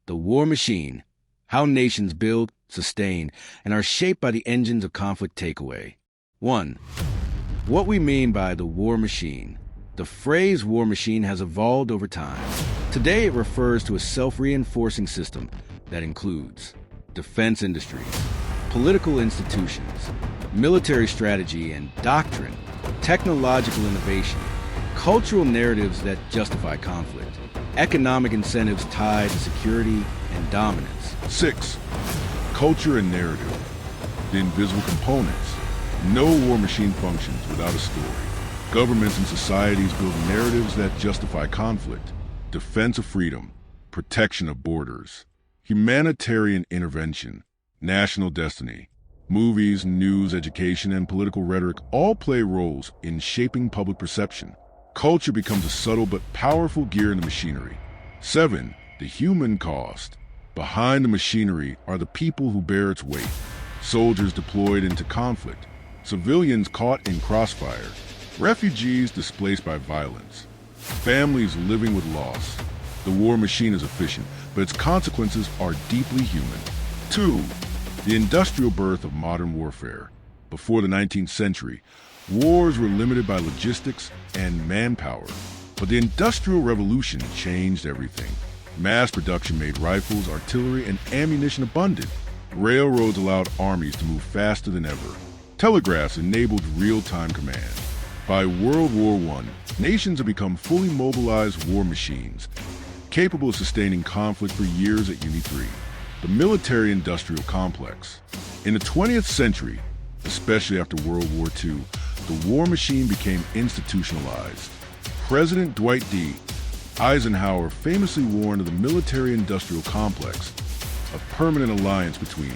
The war machine. How nations build, sustain, and are shaped by the engines of conflict takeaway. 1. What we mean by the war machine. The phrase war machine has evolved over time. Today it refers to a self-reinforcing system that includes defense industries, political institutions, military strategy and doctrine, technological innovation, cultural narratives that justify conflict, economic incentives tied to security and dominance. 6. Culture and narrative. The invisible components. No war machine functions without a story. Governments and societies build narratives that justify conflict, defense of freedom, protection of borders, humanitarian intervention, national destiny. Movies, news, education, and political rhetoric all play roles in shaping public perception. Culture becomes a subtle but powerful gear in the machinery. 7. The human cost. Behind the machinery are the people who bear its weight. Soldiers deployed into conflict, civilians caught in crossfire, refugees displaced by violence, families living with loss. The war machine is efficient, but its consequences are deeply human. 2. The industrial birth of modern warfare. Before the 19th century, wars were limited by logistics and manpower, but the Industrial Revolution changed everything. Mass production made rifles, artillery, and ammunition abundant. Railroads allowed armies to move faster than ever. Telegraphs enabled real-time command. By World War I, nations have become fully mobilized war machines, capable of sustaining conflict for years at Unit 3. The military-industrial complex. In the 20th century, especially after World War II, the war machine became institutionalized. President Dwight D. Eisenhower famously warned of the military-industrial complex, a permanent alliance between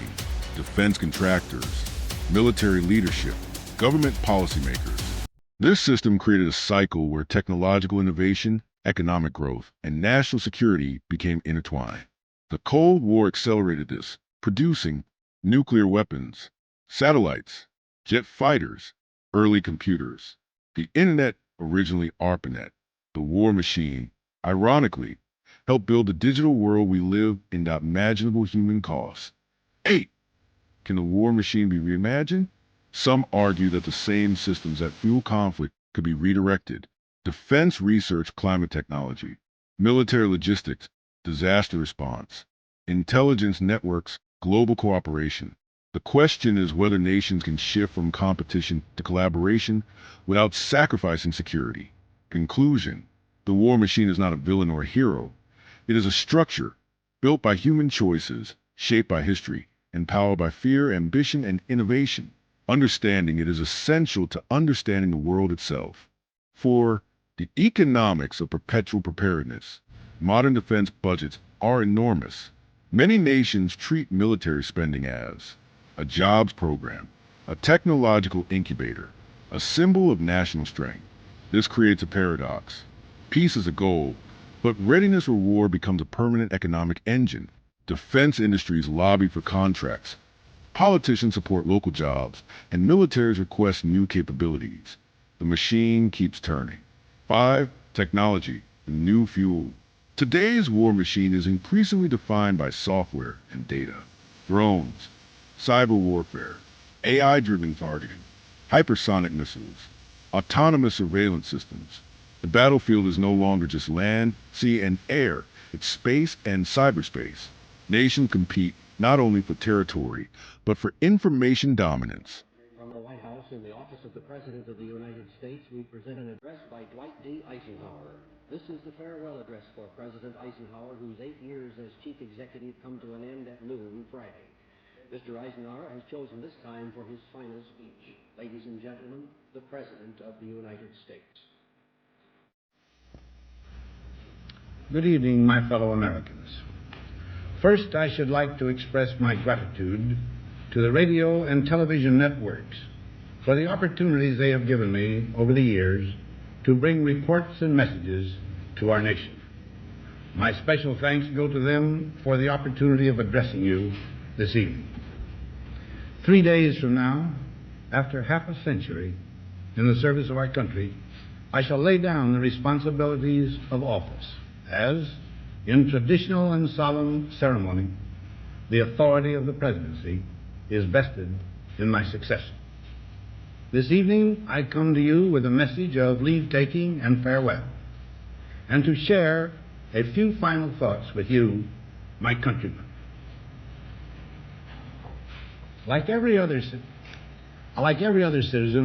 defense contractors, military leadership, government policymakers. This system created a cycle where technological innovation, economic growth, and national security became intertwined. The Cold War accelerated this, producing nuclear weapons, satellites, jet fighters, early computers, the Internet, originally ARPANET. The war machine, ironically, helped build the digital world we live in without imaginable human cost. 8. Can the war machine be reimagined? Some argue that the same systems that fuel conflict could be redirected. Defense research, climate technology, military logistics, disaster response, intelligence networks, global cooperation. The question is whether nations can shift from competition to collaboration without sacrificing security. Conclusion: the war machine is not a villain or a hero. It is a structure built by human choices, shaped by history, empowered by fear, ambition, and innovation. Understanding it is essential to understanding the world itself. 4. The economics of perpetual preparedness. Modern defense budgets are enormous. Many nations treat military spending as a jobs program, a technological incubator, a symbol of national strength. This creates a paradox. Peace is a goal, but readiness for war becomes a permanent economic engine. Defense industries lobby for contracts, politicians support local jobs, and militaries request new capabilities. The machine keeps turning. 5. Technology, the new fuel. Today's war machine is increasingly defined by software and data. Drones, cyber warfare, AI-driven targeting, hypersonic missiles, autonomous surveillance systems. The battlefield is no longer just land, sea, and air. It's space and cyberspace. Nations compete not only for territory, but for information dominance. From the White House in the office of the President of the United States, we present an address by Dwight D. Eisenhower. This is the farewell address for President Eisenhower, whose 8 years as chief executive come to an end at noon Friday. Mr. Eisenhower has chosen this time for his final speech. Ladies and gentlemen, the President of the United States. Good evening, my fellow Americans. First, I should like to express my gratitude to the radio and television networks for the opportunities they have given me over the years to bring reports and messages to our nation. My special thanks go to them for the opportunity of addressing you this evening. 3 days from now, after half a century in the service of our country, I shall lay down the responsibilities of office as in traditional and solemn ceremony, the authority of the presidency is vested in my successor. This evening I come to you with a message of leave-taking and farewell, and to share a few final thoughts with you, my countrymen. Like every other citizen,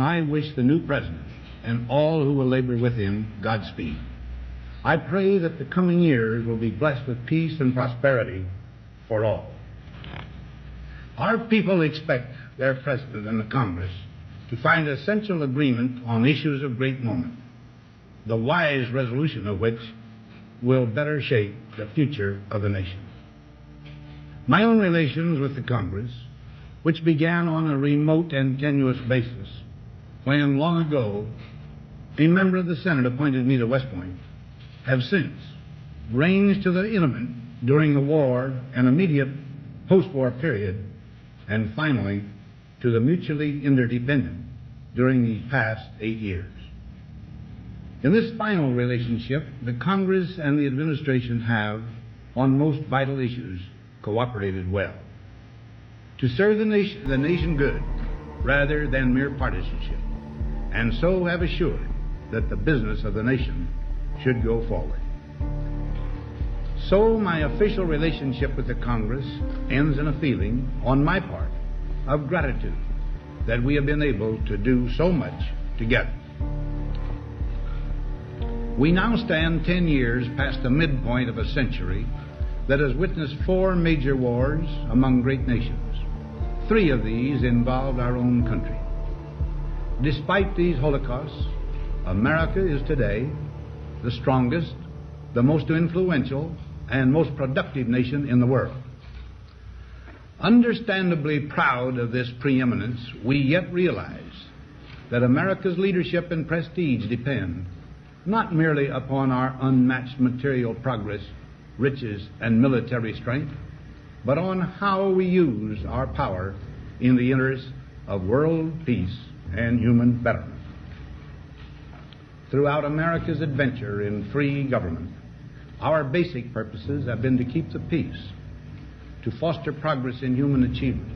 I wish the new president and all who will labor with him Godspeed. I pray that the coming years will be blessed with peace and prosperity for all. Our people expect their president and the Congress to find essential agreement on issues of great moment, the wise resolution of which will better shape the future of the nation. My own relations with the Congress, which began on a remote and tenuous basis when, long ago, a member of the Senate appointed me to West Point, have since ranged to the intimate during the war and immediate post-war period, and finally to the mutually interdependent during these past 8 years. In this final relationship, the Congress and the administration have, on most vital issues, cooperated well to serve the nation good rather than mere partisanship, and so have assured that the business of the nation should go forward. So my official relationship with the Congress ends in a feeling, on my part, of gratitude that we have been able to do so much together. We now stand 10 years past the midpoint of a century that has witnessed 4 major wars among great nations. 3 of these involved our own country. Despite these holocausts, America is today the strongest, the most influential, and most productive nation in the world. Understandably proud of this preeminence, we yet realize that America's leadership and prestige depend not merely upon our unmatched material progress, riches, and military strength, but on how we use our power in the interest of world peace and human betterment. Throughout America's adventure in free government, our basic purposes have been to keep the peace, to foster progress in human achievement,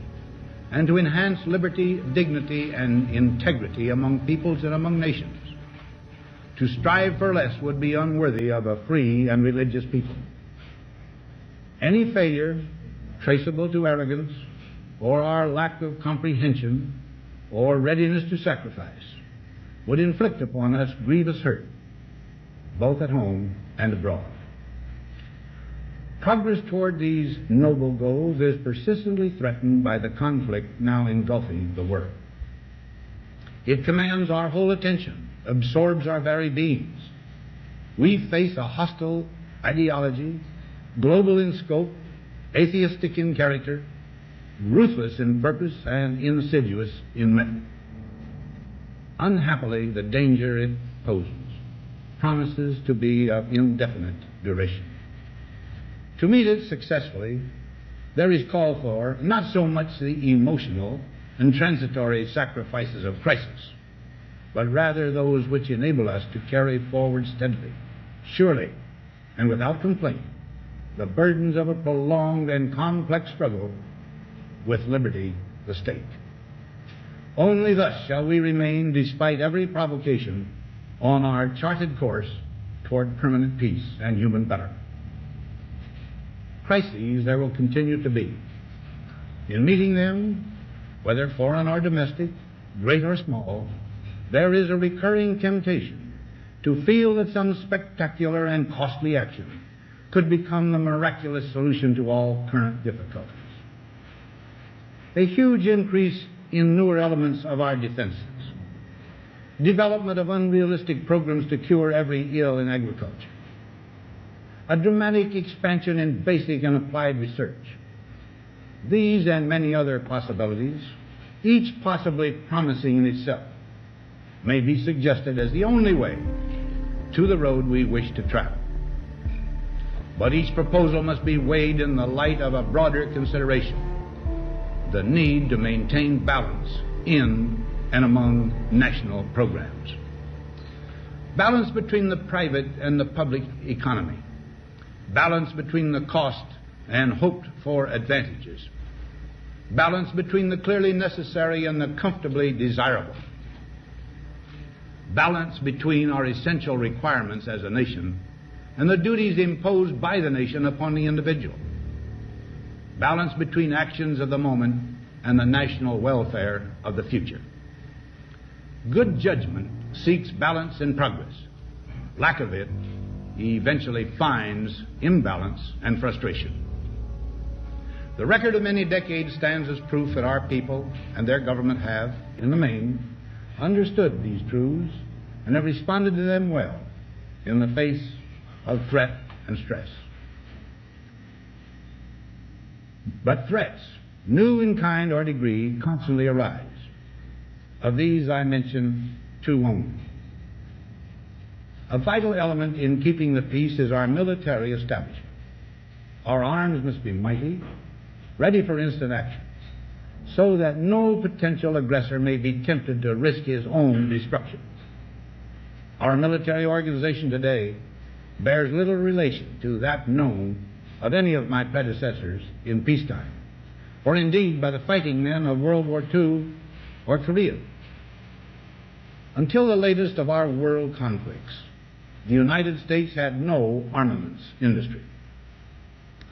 and to enhance liberty, dignity, and integrity among peoples and among nations. To strive for less would be unworthy of a free and religious people. Any failure traceable to arrogance or our lack of comprehension or readiness to sacrifice would inflict upon us grievous hurt, both at home and abroad. Progress toward these noble goals is persistently threatened by the conflict now engulfing the world. It commands our whole attention, absorbs our very beings. We face a hostile ideology, global in scope, atheistic in character, ruthless in purpose, and insidious in method. Unhappily, the danger it poses promises to be of indefinite duration. To meet it successfully, there is call for not so much the emotional and transitory sacrifices of crisis, but rather those which enable us to carry forward steadily, surely, and without complaint, the burdens of a prolonged and complex struggle with liberty, the state. Only thus shall we remain, despite every provocation, on our charted course toward permanent peace and human betterment. Crises there will continue to be. In meeting them, whether foreign or domestic, great or small, there is a recurring temptation to feel that some spectacular and costly action could become the miraculous solution to all current difficulties. A huge increase in newer elements of our defenses, development of unrealistic programs to cure every ill in agriculture, a dramatic expansion in basic and applied research. These and many other possibilities, each possibly promising in itself, may be suggested as the only way to the road we wish to travel. But each proposal must be weighed in the light of a broader consideration: the need to maintain balance in and among national programs. Balance between the private and the public economy. balance between the cost and hoped-for advantages, balance between the clearly necessary and the comfortably desirable, balance between our essential requirements as a nation and the duties imposed by the nation upon the individual, balance between actions of the moment and the national welfare of the future. Good judgment seeks balance in progress. Lack of it eventually finds imbalance and frustration. The record of many decades stands as proof that our people and their government have, in the main, understood these truths and have responded to them well in the face of threat and stress. But threats, new in kind or degree, constantly arise. Of these I mention two only. A vital element in keeping the peace is our military establishment. Our arms must be mighty, ready for instant action, so that no potential aggressor may be tempted to risk his own destruction. Our military organization today bears little relation to that known of any of my predecessors in peacetime, or indeed by the fighting men of World War II or Korea. Until the latest of our world conflicts, the United States had no armaments industry.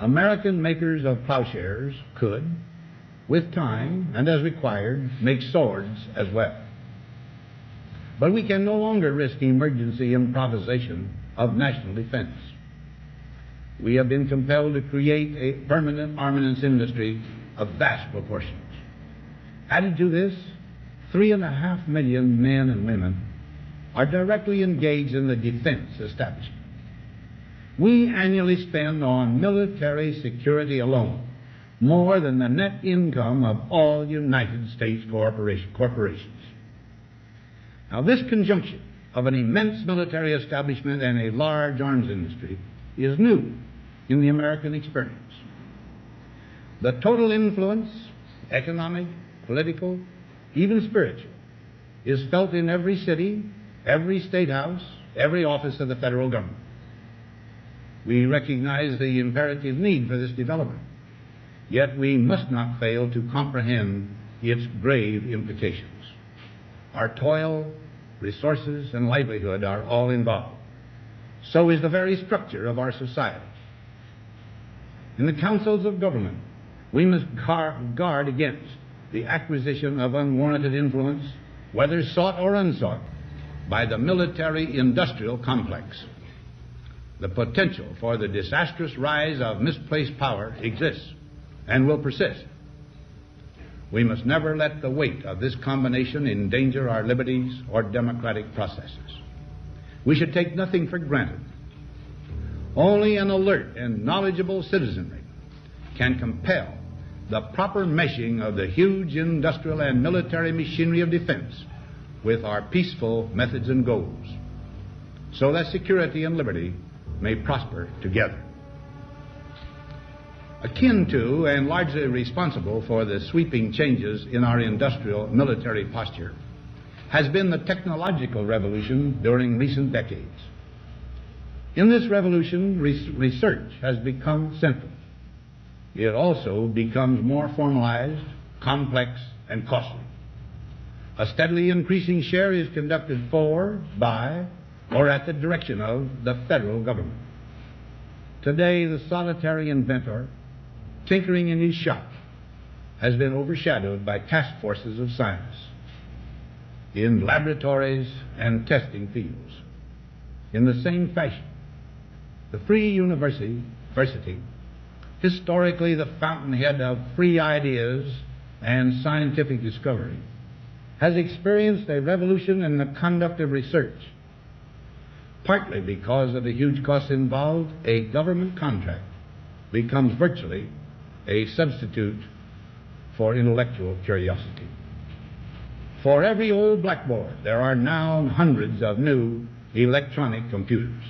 American makers of plowshares could, with time and as required, make swords as well. But we can no longer risk emergency improvisation of national defense. We have been compelled to create a permanent armaments industry of vast proportions. Added to this, 3.5 million men and women are directly engaged in the defense establishment. We annually spend on military security alone more than the net income of all United States corporations. Now, this conjunction of an immense military establishment and a large arms industry is new in the American experience. The total influence, economic, political, even spiritual, is felt in every city, every state house, every office of the federal government. We recognize the imperative need for this development, yet we must not fail to comprehend its grave implications. Our toil, resources, and livelihood are all involved. So is the very structure of our society. In the councils of government, we must guard against the acquisition of unwarranted influence, whether sought or unsought, by the military-industrial complex. The potential for the disastrous rise of misplaced power exists and will persist. We must never let the weight of this combination endanger our liberties or democratic processes. We should take nothing for granted. Only an alert and knowledgeable citizenry can compel the proper meshing of the huge industrial and military machinery of defense with our peaceful methods and goals, so that security and liberty may prosper together. Akin to and largely responsible for the sweeping changes in our industrial military posture has been the technological revolution during recent decades. In this revolution, research has become central. It also becomes more formalized, complex, and costly. A steadily increasing share is conducted for, by, or at the direction of the federal government. Today, the solitary inventor, tinkering in his shop, has been overshadowed by task forces of science in laboratories and testing fields. In the same fashion, the free university, historically the fountainhead of free ideas and scientific discovery, has experienced a revolution in the conduct of research. Partly because of the huge costs involved, a government contract becomes virtually a substitute for intellectual curiosity. For every old blackboard, there are now hundreds of new electronic computers.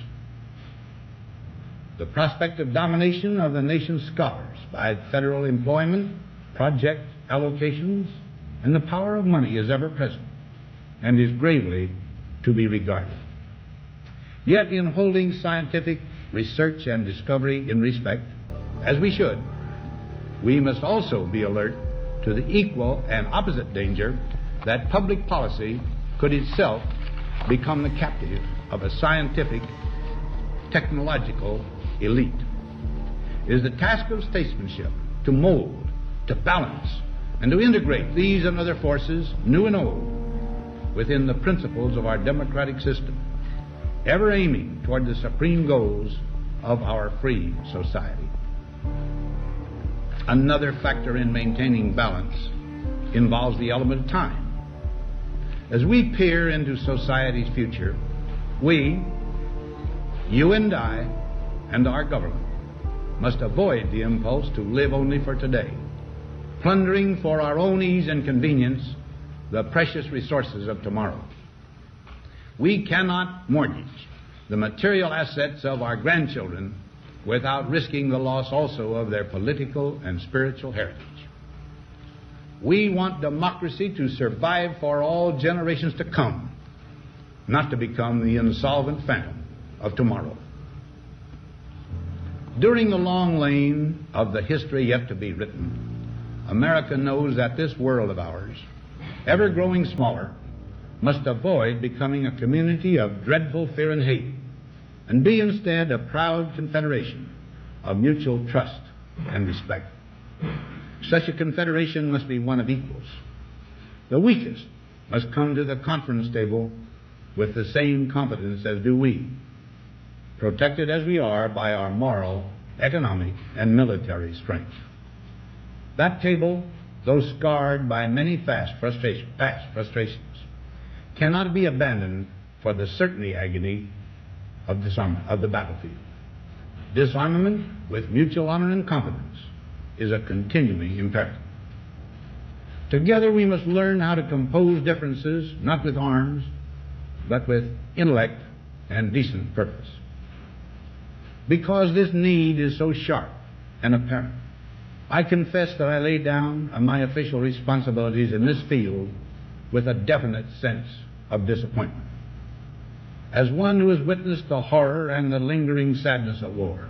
The prospect of domination of the nation's scholars by federal employment, project allocations, and the power of money is ever present and is gravely to be regarded. Yet in holding scientific research and discovery in respect, as we should, we must also be alert to the equal and opposite danger that public policy could itself become the captive of a scientific, technological elite. It is the task of statesmanship to mold, to balance, and to integrate these and other forces, new and old, within the principles of our democratic system, ever aiming toward the supreme goals of our free society. Another factor in maintaining balance involves the element of time. As we peer into society's future, we, you and I, and our government must avoid the impulse to live only for today, plundering for our own ease and convenience the precious resources of tomorrow. We cannot mortgage the material assets of our grandchildren without risking the loss also of their political and spiritual heritage. We want democracy to survive for all generations to come, not to become the insolvent phantom of tomorrow. During the long lane of the history yet to be written, America knows that this world of ours, ever growing smaller, must avoid becoming a community of dreadful fear and hate, and be instead a proud confederation of mutual trust and respect. Such a confederation must be one of equals. The weakest must come to the conference table with the same competence as do we, protected as we are by our moral, economic, and military strength. That table, though scarred by many past frustrations, cannot be abandoned for the certainty agony of disarmament, of the battlefield. Disarmament with mutual honor and confidence is a continuing imperative. Together we must learn how to compose differences, not with arms, but with intellect and decent purpose. Because this need is so sharp and apparent, I confess that I lay down on my official responsibilities in this field with a definite sense of disappointment. As one who has witnessed the horror and the lingering sadness of war,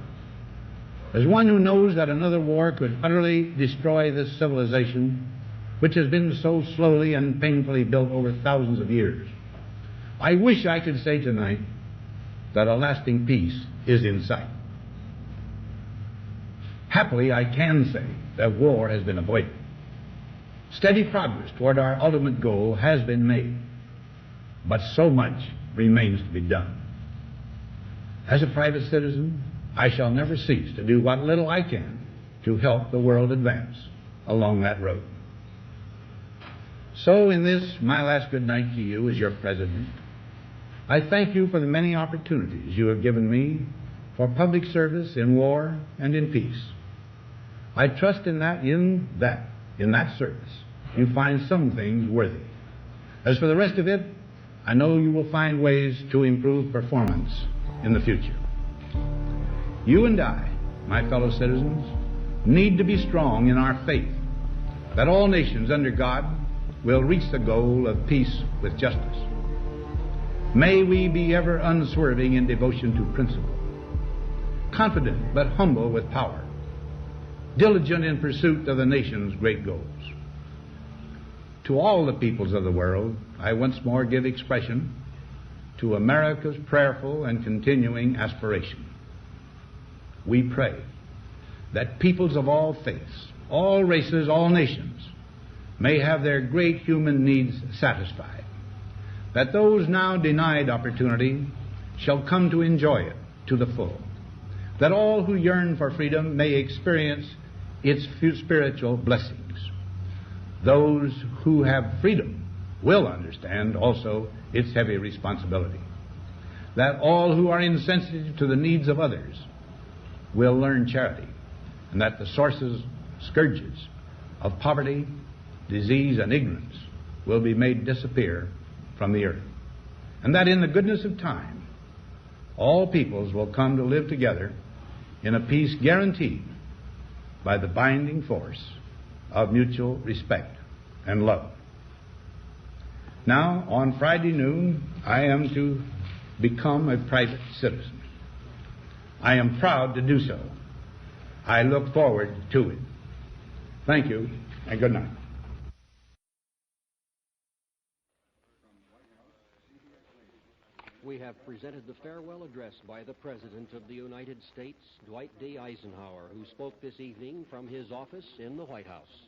as one who knows that another war could utterly destroy this civilization which has been so slowly and painfully built over thousands of years, I wish I could say tonight that a lasting peace is in sight. Happily, I can say that war has been avoided. Steady progress toward our ultimate goal has been made, but so much remains to be done. As a private citizen, I shall never cease to do what little I can to help the world advance along that road. So in this, my last good night to you as your president, I thank you for the many opportunities you have given me for public service in war and in peace. I trust in that service you find some things worthy. As for the rest of it, I know you will find ways to improve performance in the future. You and I, my fellow citizens, need to be strong in our faith that all nations under God will reach the goal of peace with justice. May we be ever unswerving in devotion to principle, confident but humble with power, diligent in pursuit of the nation's great goals. To all the peoples of the world, I once more give expression to America's prayerful and continuing aspiration. We pray that peoples of all faiths, all races, all nations may have their great human needs satisfied, that those now denied opportunity shall come to enjoy it to the full, that all who yearn for freedom may experience its spiritual blessings. Those who have freedom will understand also its heavy responsibility, that all who are insensitive to the needs of others will learn charity, and that the scourges of poverty, disease, and ignorance will be made disappear from the earth, and that in the goodness of time all peoples will come to live together in a peace guaranteed by the binding force of mutual respect and love. Now, on Friday noon, I am to become a private citizen. I am proud to do so. I look forward to it. Thank you, and good night. We have presented the farewell address by the President of the United States, Dwight D. Eisenhower, who spoke this evening from his office in the White House.